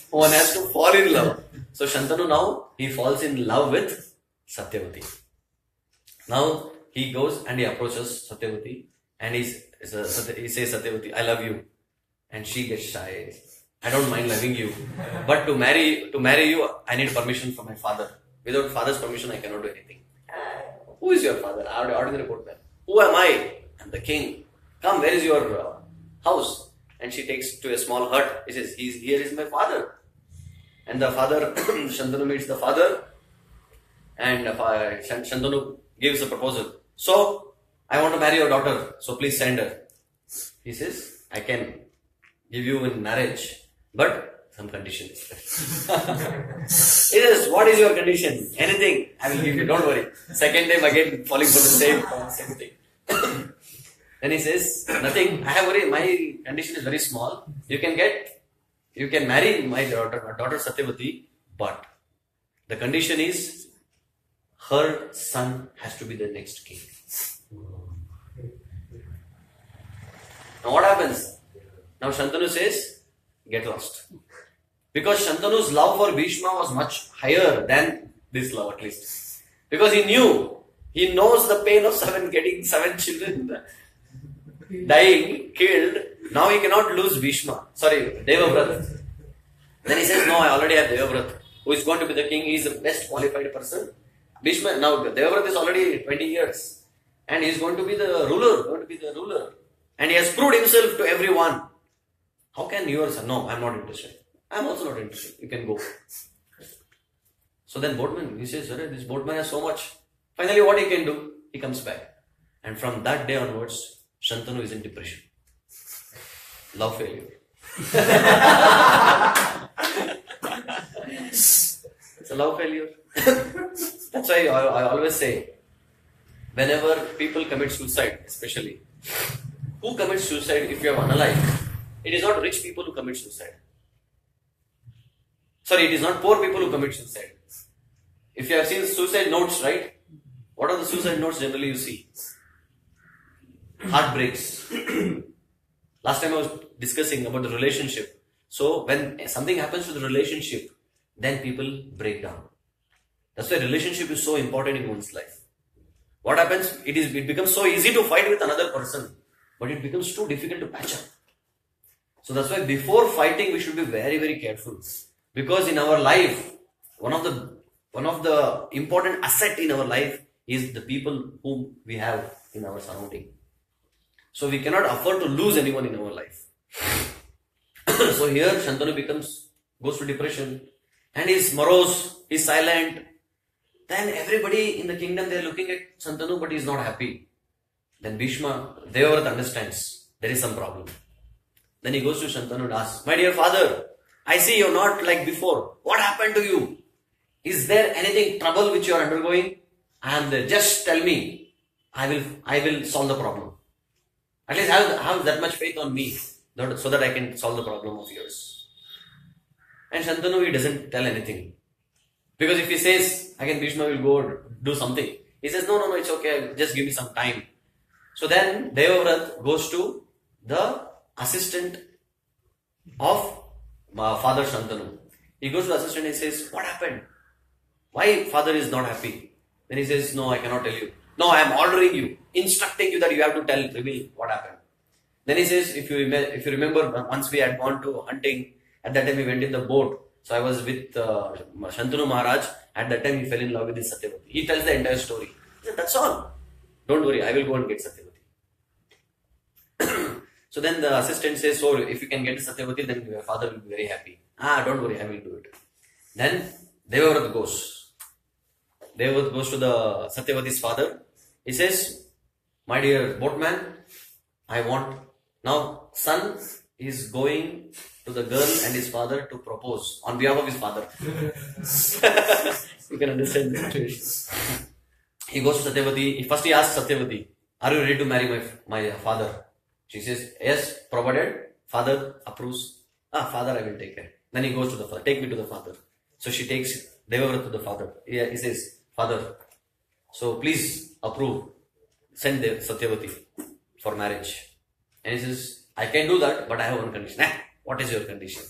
One has to fall in love. So Shantanu now, he falls in love with Satyavati. Now he goes and he approaches Satyavati and he says, Satyavati, I love you. And she gets shy. I don't mind loving you. But to marry you, I need permission from my father. Without father's permission, I cannot do anything. Who is your father? Ordinary boatman. Who am I? I'm the king. Come, where is your house? And she takes to a small hut. He says, here is my father. And the father, Shantanu meets the father. And Shantanu gives a proposal. So, I want to marry your daughter. So please send her. He says, I can give you in marriage. But some conditions. He says, what is your condition? Anything, I will give you, don't worry. Second time again falling for the same thing. Then he says, nothing, my condition is very small. You can marry my daughter Satyavati, but the condition is her son has to be the next king. Now what happens? Now Shantanu says, get lost. Because Shantanu's love for Bhishma was much higher than this love, at least. Because he knows the pain of getting seven children dying, killed. Now he cannot lose Bhishma. Sorry, Devavrata. Then he says, no, I already have Devavrata, who is going to be the king. He is the best qualified person. Bhishma, now Devavrata is already 20 years. And he is going to be the ruler. And he has proved himself to everyone. How can yours? No, I am not interested. I am also not interested. You can go. So then boatman, he says, this boatman has so much. Finally, what he can do? He comes back. And from that day onwards, Shantanu is in depression. Love failure. It's a love failure. That's why I always say, whenever people commit suicide, especially, who commits suicide if you have analyzed? It is not rich people who commit suicide. Sorry, it is not poor people who commit suicide. If you have seen suicide notes, right? What are the suicide notes generally you see? Heartbreaks. Last time I was discussing about the relationship. So when something happens to the relationship, then people break down. That's why relationship is so important in one's life. What happens? It becomes so easy to fight with another person, but it becomes too difficult to patch up. So that's why before fighting, we should be very, very careful. Because in our life, one of the important asset in our life is the people whom we have in our surrounding. So we cannot afford to lose anyone in our life. So here Shantanu goes to depression and he's morose, he's silent. Then everybody in the kingdom, they're looking at Shantanu, but he's not happy. Then Bhishma, Devavrata understands there is some problem. Then he goes to Shantanu and asks, my dear father, I see you're not like before. What happened to you? Is there anything trouble which you are undergoing? And just tell me, I will solve the problem. At least have that much faith on me so that I can solve the problem of yours. And Shantanu, he doesn't tell anything. Because if he says, again Bhishma will go do something. He says, no, it's okay, just give me some time. So then Devavrata goes to the assistant of Father Shantanu. He goes to the assistant and says, what happened? Why father is not happy? Then he says, no, I cannot tell you. No, I am ordering you, instructing you that you have to reveal what happened. Then he says, if you remember, once we had gone to hunting, at that time we went in the boat. So I was with Shantanu Maharaj. At that time he fell in love with his Satyavati. He tells the entire story. He said, that's all. Don't worry, I will go and get Satyavati. So then the assistant says, so if you can get Satyavati, then your father will be very happy. Don't worry, I will do it. Then Devavrata goes. Devavrata goes to the Satyavati's father. He says, my dear boatman, I want, now son is going to the girl and his father to propose on behalf of his father. You can understand the situation. He goes to Satyavati. First he asks Satyavati, are you ready to marry my father? She says, yes, provided father approves. Father, I will take care. Then he goes to the father, take me to the father. So she takes Devavrata to the father. He says, father, so please approve. Send Satyavati for marriage. And he says, I can do that, but I have one condition. What is your condition?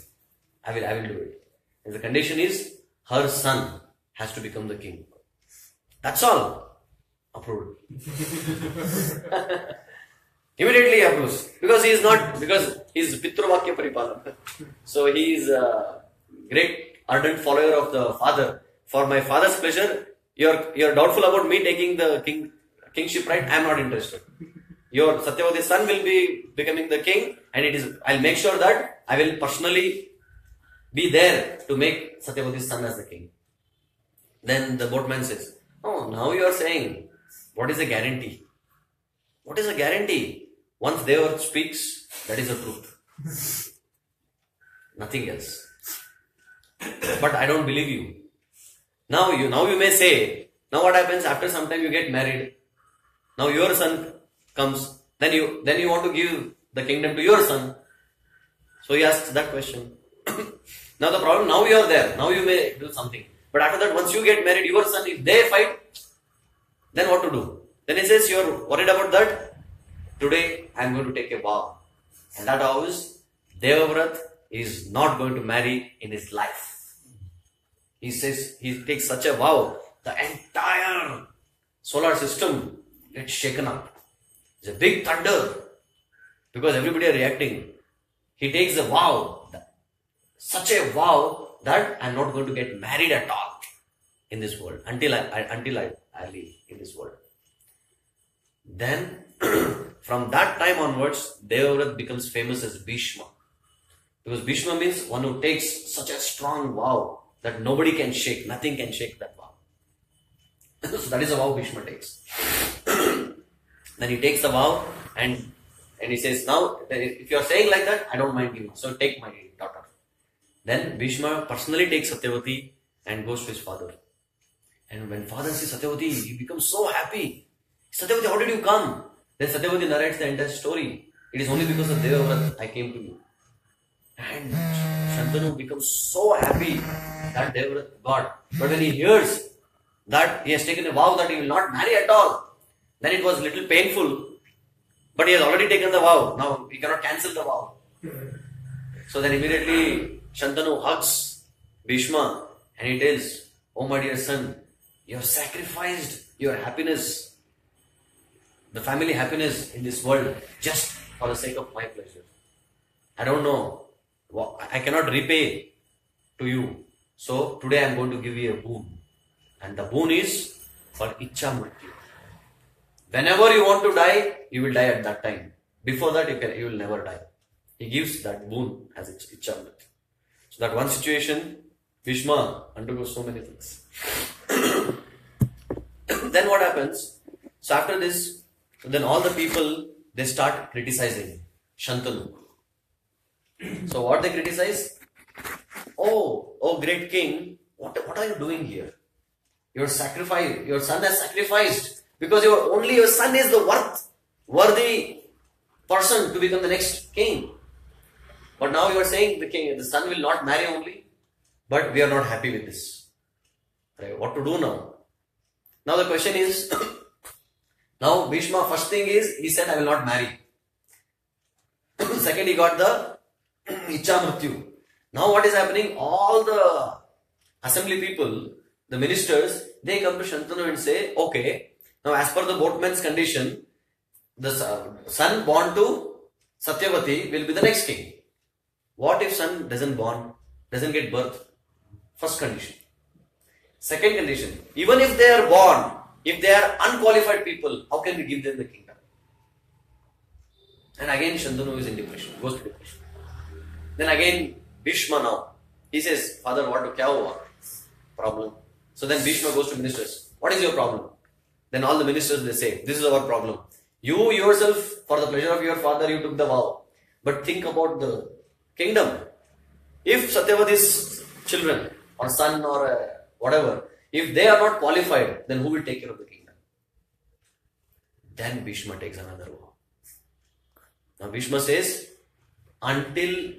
I will do it. And the condition is, her son has to become the king. That's all. Approved. Immediately approves. Because he is Pitruvakya Paripalana. So he is a great ardent follower of the father. For my father's pleasure, you're doubtful about me taking the kingship right. I am not interested. Your Satyavati's son will be becoming the king, and I'll make sure that I will personally be there to make Satyavati's son as the king. Then the boatman says, oh, now you are saying, what is the guarantee? What is the guarantee? Once Devavrata speaks, that is the truth. Nothing else. But I don't believe you. Now you may say, now what happens after some time you get married? Now your son comes, then you want to give the kingdom to your son. So he asks that question. Now the problem, now you are there, now you may do something. But after that, once you get married, your son, if they fight, then what to do? Then he says, you are worried about that? Today, I am going to take a vow. And that vow is, Devavrata is not going to marry in his life. He says, he takes such a vow, the entire solar system gets shaken up. It's a big thunder, because everybody are reacting. He takes a vow, such a vow that I am not going to get married at all in this world until I leave in this world. Then from that time onwards, Devavrata becomes famous as Bhishma. Because Bhishma means one who takes such a strong vow that nobody can shake, nothing can shake that vow. So that is the vow Bhishma takes. Then he takes the vow and he says, now if you are saying like that, I don't mind giving, so take my daughter. Then Bhishma personally takes Satyavati and goes to his father. And when father sees Satyavati, he becomes so happy. Satyavati, how did you come? Then Satyavati narrates the entire story. It is only because of Devavrata I came to you. And Shantanu becomes so happy that Devavrata got. But when he hears that he has taken a vow that he will not marry at all, then it was a little painful. But he has already taken the vow. Now he cannot cancel the vow. So then immediately Shantanu hugs Bhishma and he tells, oh my dear son, you have sacrificed your happiness, the family happiness in this world, just for the sake of my pleasure. I don't know, I cannot repay to you. So today I am going to give you a boon. And the boon is for Ichcha Mrityu. Whenever you want to die, you will die at that time. Before that, you will never die. He gives that boon as Ichcha Mrityu. So that one situation, Bhishma undergoes so many things. Then what happens? So after this, then all the people, they start criticizing Shantanu. So what they criticize? Oh great king, what are you doing here? Your son has sacrificed because only your son is the worthy person to become the next king. But now you are saying the son will not marry only, but we are not happy with this. Right? What to do now? Now the question is, now Bhishma, first thing is, he said, I will not marry. Second, he got the Ichcha Mrityu. Now what is happening? All the assembly people, the ministers, they come to Shantanu and say, okay, now as per the boatman's condition, the son born to Satyavati will be the next king. What if son doesn't get birth? First condition. Second condition, even if they are born, if they are unqualified people, how can we give them the kingdom? And again Shantanu is in depression, goes to depression. Then again Bhishma now, he says, father, what kya hua? Problem. So then Bhishma goes to ministers. What is your problem? Then all the ministers, they say, this is our problem. You yourself, for the pleasure of your father, you took the vow. But think about the kingdom. If Satyavati's children or son or whatever, if they are not qualified, then who will take care of the kingdom? Then Bhishma takes another vow. Now Bhishma says, until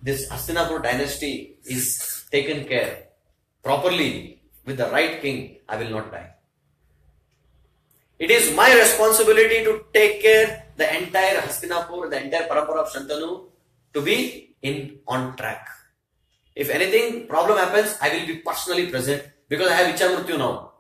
this Hastinapur dynasty is taken care properly with the right king, I will not die. It is my responsibility to take care the entire Hastinapur, the entire parampara of Shantanu to be on track. If anything problem happens, I will be personally present because I have Icha Mrityu now.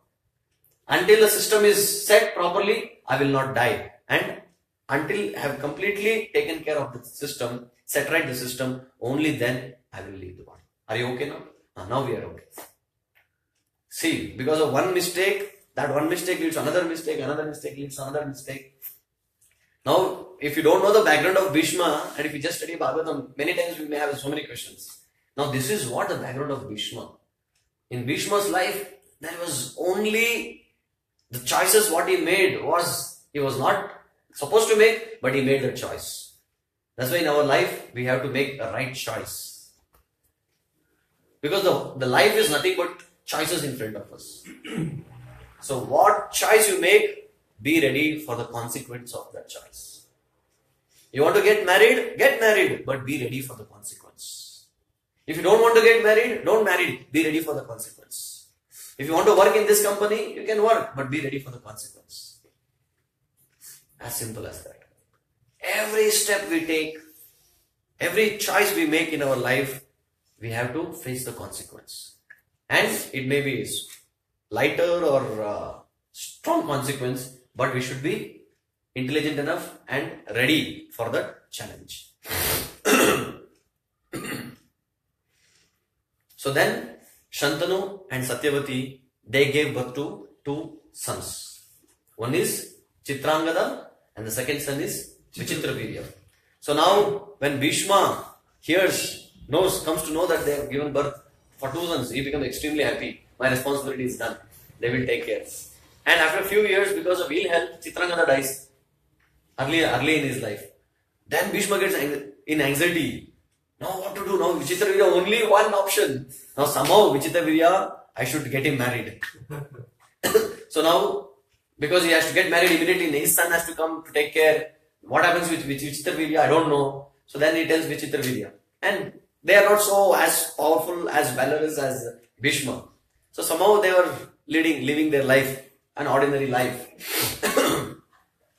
Until the system is set properly, I will not die. And until I have completely taken care of the system, set right the system, only then I will leave the body. Are you okay now? Now we are okay. See, because of one mistake, that one mistake leads to another mistake leads to another mistake. Now, if you don't know the background of Bhishma, and if you just study Bhagavatam, many times we may have so many questions. Now, this is what the background of Bhishma. In Bhishma's life, there was only the choices what he made was, he was not supposed to make, but he made the choice. That's why in our life, we have to make a right choice. Because the life is nothing but choices in front of us. So what choice you make, be ready for the consequence of that choice. You want to get married, but be ready for the consequence. If you don't want to get married, don't marry, be ready for the consequence. If you want to work in this company, you can work, but be ready for the consequence. As simple as that. Every step we take, every choice we make in our life, we have to face the consequence. And it may be lighter or strong consequence, but we should be intelligent enough and ready for the challenge. So then Shantanu and Satyavati, they gave birth to two sons. One is Chitrangada and the second son is Vichitravirya. So now when Bhishma comes to know that they have given birth for two sons, he becomes extremely happy. My responsibility is done. They will take care. And after a few years, because of ill health, Chitrangada dies early in his life. Then Bhishma gets in anxiety. Now what to do? Now Vichitravirya only one option. Now somehow Vichitravirya, I should get him married. So now, because he has to get married immediately, his son has to come to take care. What happens with Vichitravirya? I don't know. So then he tells Vichitravirya. And they are not so as powerful, as valorous as Bhishma. So somehow they were living their life, an ordinary life.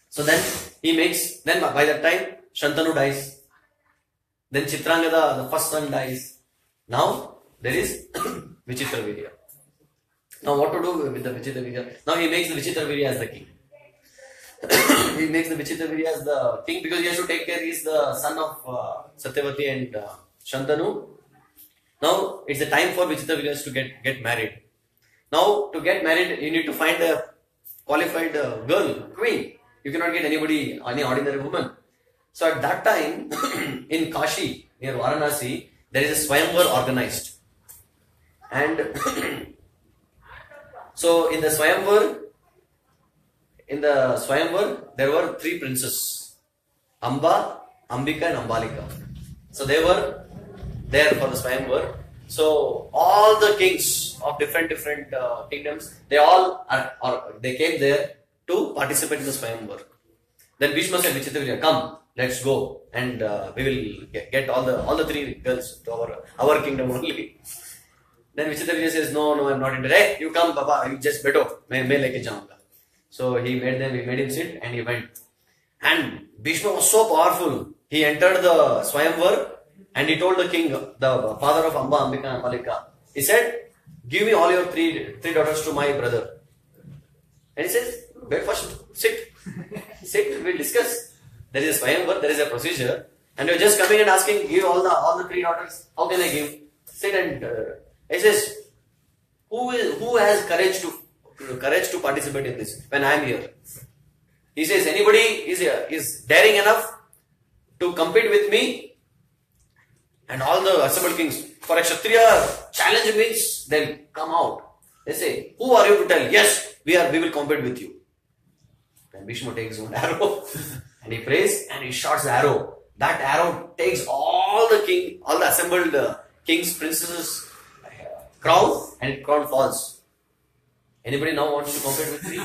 So then by that time, Shantanu dies. Then Chitrangada, the first son, dies. Now there is Vichitravirya. Now what to do with the Vichitravirya? Now he makes the Vichitravirya as the king. He makes the Vichitravirya as the king because he has to take care. He is the son of Satyavati and Shantanu. Now it's the time for Vichitravirya to get married. Now to get married, you need to find a qualified girl, queen. You cannot get any ordinary woman. So at that time, in Kashi, near Varanasi, there is a Swayamvar organized. And so in the Swayamvar, there were three princes, Amba, Ambika and Ambalika. So they were there for the Swayamvar. So all the kings of different kingdoms, they came there to participate in the Swayamvar. Then Bhishma said, Vichitravirya, come, let's go, and we will get all the three girls to our kingdom only. Then Vichitravirya says, no, I'm not interested. Hey, you come, Baba, you just beto, main leke jaunga. So he made him sit, and he went. And Bhishma was so powerful. He entered the Swayamvar, and he told the king, the father of Amba, Ambika and Ambalika, he said, give me all your three daughters to my brother. And he says, wait first, sit, we'll discuss. There is a Swayamvar, there is a procedure, and you're just coming and asking, give all the three daughters, how can I give? Sit and he says, who has courage to participate in this when I am here? He says, anybody is daring enough to compete with me? And all the assembled kings, for a Kshatriya, challenge means they'll come out. They say, who are you to tell? Yes, we will compete with you. Then Bhishma takes one arrow and he prays and he shots the arrow. That arrow takes all all the assembled kings, princesses crown, and crown falls. Anybody now wants to compete with me?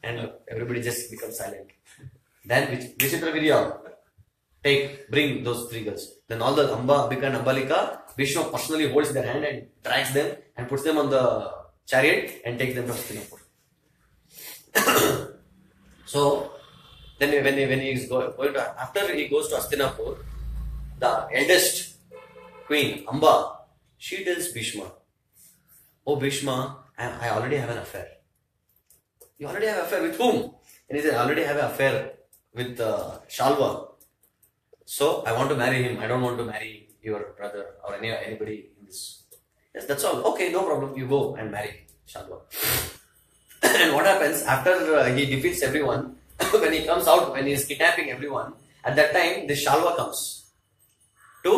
And everybody just becomes silent. Then Vichitra Virya, bring those 3 girls. Then all the Amba, Ambika and Ambalika, Bhishma personally holds their hand and drags them and puts them on the chariot and takes them to Hastinapur. So, then when he is going to, after he goes to Hastinapur, the eldest queen, Amba, she tells Bhishma, "Oh Bhishma, I already have an affair." "You already have an affair with whom?" And he said, "I already have an affair with Shalva. So I want to marry him. I don't want to marry your brother or anybody in this." "Yes, that's all." "Okay, no problem. You go and marry Shalva." And what happens after he defeats everyone? When he comes out, when he is kidnapping everyone, at that time this Shalva comes to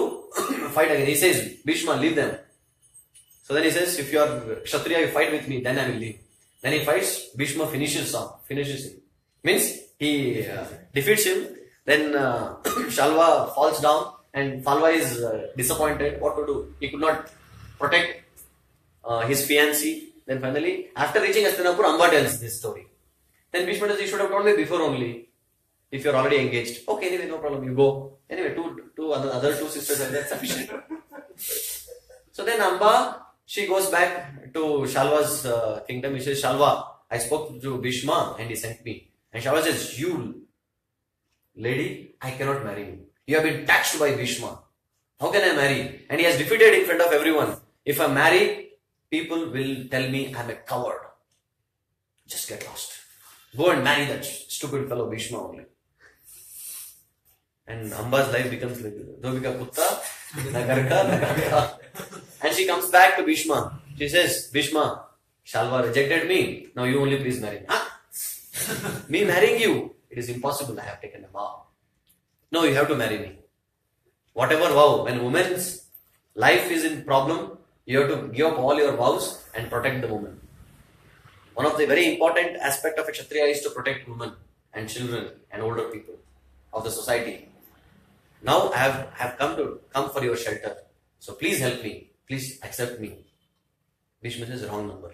fight again. He says, "Bhishma, leave them." So then he says, "If you are Kshatriya, you fight with me, then I will leave." Then he fights. Bhishma finishes him. Means he defeats him. Then Shalva falls down, and Shalva is disappointed. What to do? He could not protect his fiancée. Then finally, after reaching Hastinapur, Amba tells this story. Then Bhishma says, "You should have told me before only, if you are already engaged." "Okay, anyway, no problem, you go." Anyway, other two sisters are there sufficient. So then Amba, she goes back to Shalva's kingdom. She says, "Shalva, I spoke to Bhishma and he sent me." And Shalva says, "You lady, I cannot marry you. You have been taxed by Bhishma. How can I marry? And he has defeated in front of everyone. If I marry, people will tell me I'm a coward. Just get lost. Go and marry that stupid fellow Bhishma only." And Amba's life becomes like Dovika Kutta, Nagarka, Nagarka. And she comes back to Bhishma. She says, "Bhishma, Shalva rejected me. Now you only please marry me." "Huh? Me marrying you? It is impossible. I have taken a vow." "No, you have to marry me." Whatever vow. When woman's life is in problem, you have to give up all your vows and protect the woman. One of the very important aspect of a Kshatriya is to protect women and children and older people of the society. "Now I have come for your shelter. So please help me. Please accept me." Bhishma says, "Wrong number.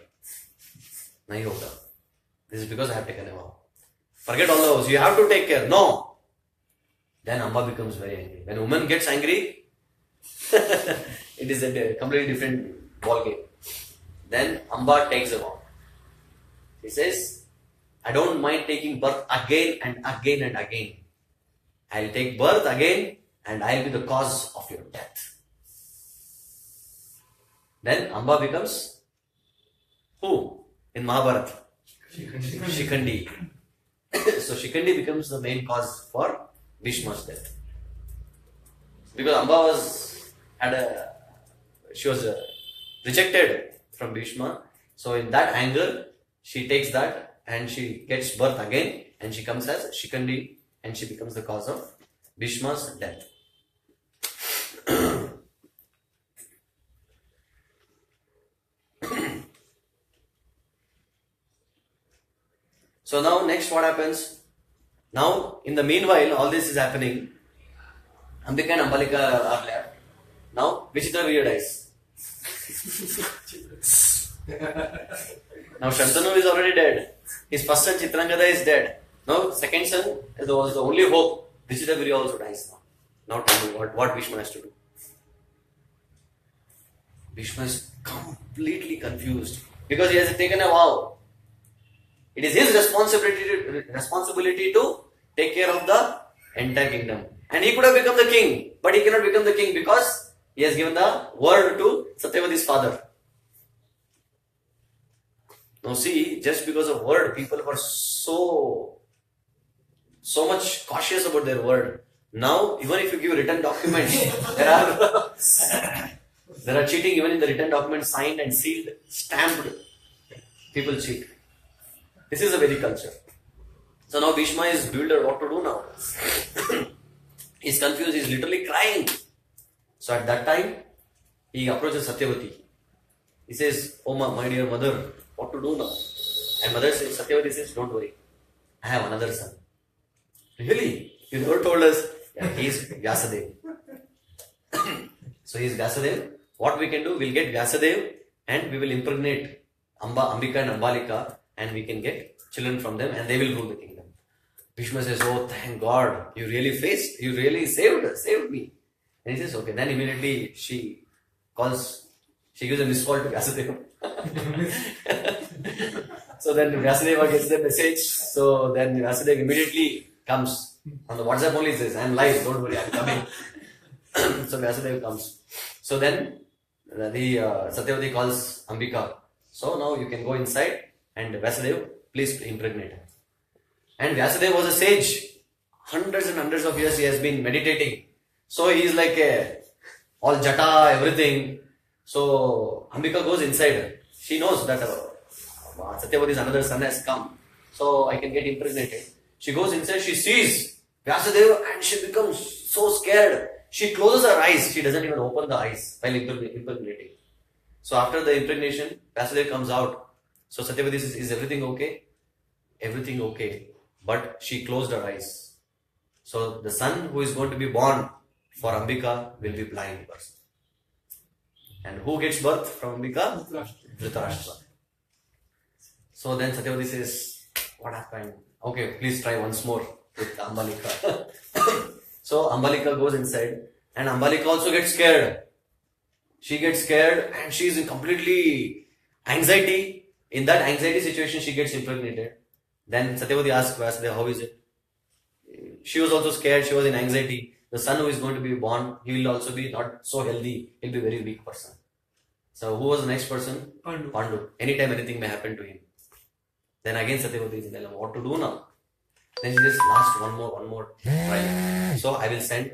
Nahi hoga. This is because I have taken a vow. Forget all those. You have to take care." "No." Then Amba becomes very angry. When a woman gets angry, it is a completely different ball game. Then Amba takes a vow. He says, "I don't mind taking birth again and again and again. I'll take birth again and I'll be the cause of your death." Then Amba becomes who in Mahabharata? Shikhandi. So Shikhandi becomes the main cause for Bhishma's death. Because Amba was rejected from Bhishma. So in that anger, she takes that and she gets birth again and she comes as Shikhandi and she becomes the cause of Bhishma's death. So now next what happens? Now in the meanwhile all this is happening. Ambika and Ambalika are left. Now Vichitra Virya dies. Now Shantanu is already dead. His first son Chitrangada is dead. Now second son was the only hope. Vichitra Virya also dies now. Now tell me what Bhishma has to do. Bhishma is completely confused because he has taken a vow. It is his responsibility to take care of the entire kingdom. And he could have become the king, but he cannot become the king because he has given the word to Satyavati's father. Now see, just because of word, people were so much cautious about their word. Now, even if you give written documents, there are cheating even in the written documents, signed and sealed, stamped. People cheat. This is a Vedic culture. So now Bhishma is bewildered what to do now. He's confused, he's literally crying. So at that time, he approaches Satyavati. He says, "Oh my dear mother, what to do now?" And mother says, Satyavati says, "Don't worry, I have another son." "Really? You never told us." "Yeah, he is Vyasadeva." So he is Vyasadeva. What we can do, we'll get Vyasadeva and we will impregnate Ambika and Ambalika, and we can get children from them and they will rule the kingdom. Bhishma says, oh thank God, you really saved me. And he says, okay. Then immediately she gives a missed call to Vyasadeva. So then Vyasadeva gets the message. So then Vyasadeva immediately comes. On the WhatsApp only says, I'm live, don't worry, I'm coming. So Vyasadeva comes. So then the Satyavati calls Ambika. So now you can go inside and Vyasadeva, please impregnate her. And Vyasadeva was a sage. Hundreds and hundreds of years he has been meditating. So he is like all jata, everything. So Ambika goes inside. She knows that Satyavati's another son has come. So I can get impregnated. She goes inside, she sees Vyasadeva and she becomes so scared. She closes her eyes. She doesn't even open the eyes while impregnating. So after the impregnation, Vyasadeva comes out. So Satyavati says, is everything okay? Everything okay. But she closed her eyes. So the son who is going to be born for Ambika will be blind person. And who gets birth from Ambika? Dhritarashtra. So then Satyavati says, what happened? Okay, please try once more with Ambalika. So Ambalika goes inside and Ambalika also gets scared. She gets scared and she is in completely anxiety. In that anxiety situation, she gets impregnated. Then Satyavati asks Vyasadeva, how is it? She was also scared. She was in anxiety. The son who is going to be born, he will also be not so healthy. He'll be a very weak person. So who was the next person? Pandu. Anytime anything may happen to him. Then again Satyavati is telling what to do now. Then she says, last one more try. So I will send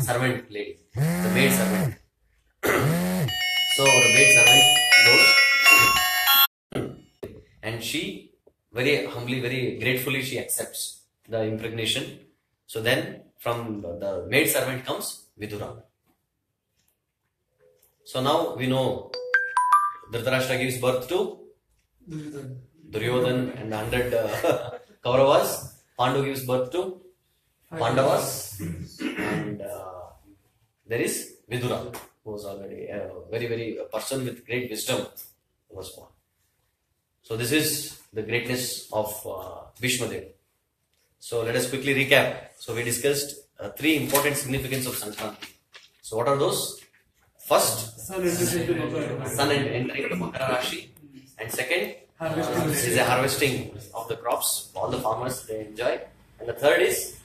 servant lady, the maid servant. So the maid servant goes and she very humbly, very gratefully she accepts the impregnation. So then from the maid servant comes Vidura. So now we know Dhritarashtra gives birth to Duryodhan and 100 Kauravas. Pandu gives birth to Pandavas. And there is Vidura, who was already a very a person with great wisdom was born. So this is the greatness of Bhishma Dev. So let us quickly recap. So we discussed three important significance of Sankranti. So what are those? First, sun entering the Makara Rashi. And second, is a harvesting of the crops. All the farmers, they enjoy. And the third is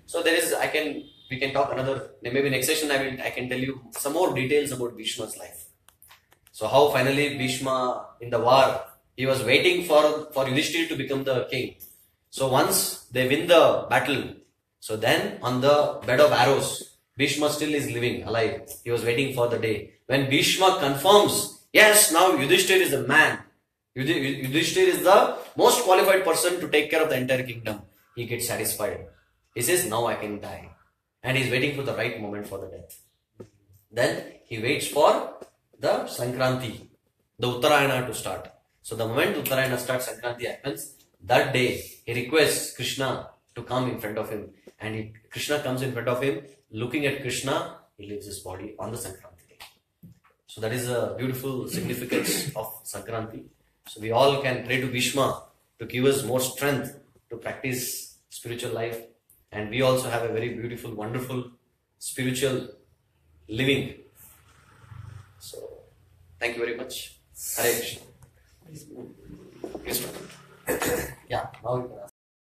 so there is, we can talk another, maybe next session I can tell you some more details about Bhishma's life. So how finally Bhishma in the war, he was waiting for Yudhishthira to become the king. So once they win the battle, so then on the bed of arrows, Bhishma still is living, alive. He was waiting for the day when Bhishma confirms, yes, now Yudhishthira is the man. Yudhishthira is the most qualified person to take care of the entire kingdom. He gets satisfied. He says, now I can die. And he's waiting for the right moment for the death. Then he waits for the Sankranti, the Uttarayana to start. So the moment Uttarayana starts, Sankranti happens, that day he requests Krishna to come in front of him. And Krishna comes in front of him, looking at Krishna, he leaves his body on the Sankranti day. So that is a beautiful significance of Sankranti. So we all can pray to Bhishma to give us more strength to practice spiritual life. And we also have a very beautiful, wonderful spiritual living. So, thank you very much. Hare Krishna. Krishna. Yeah, now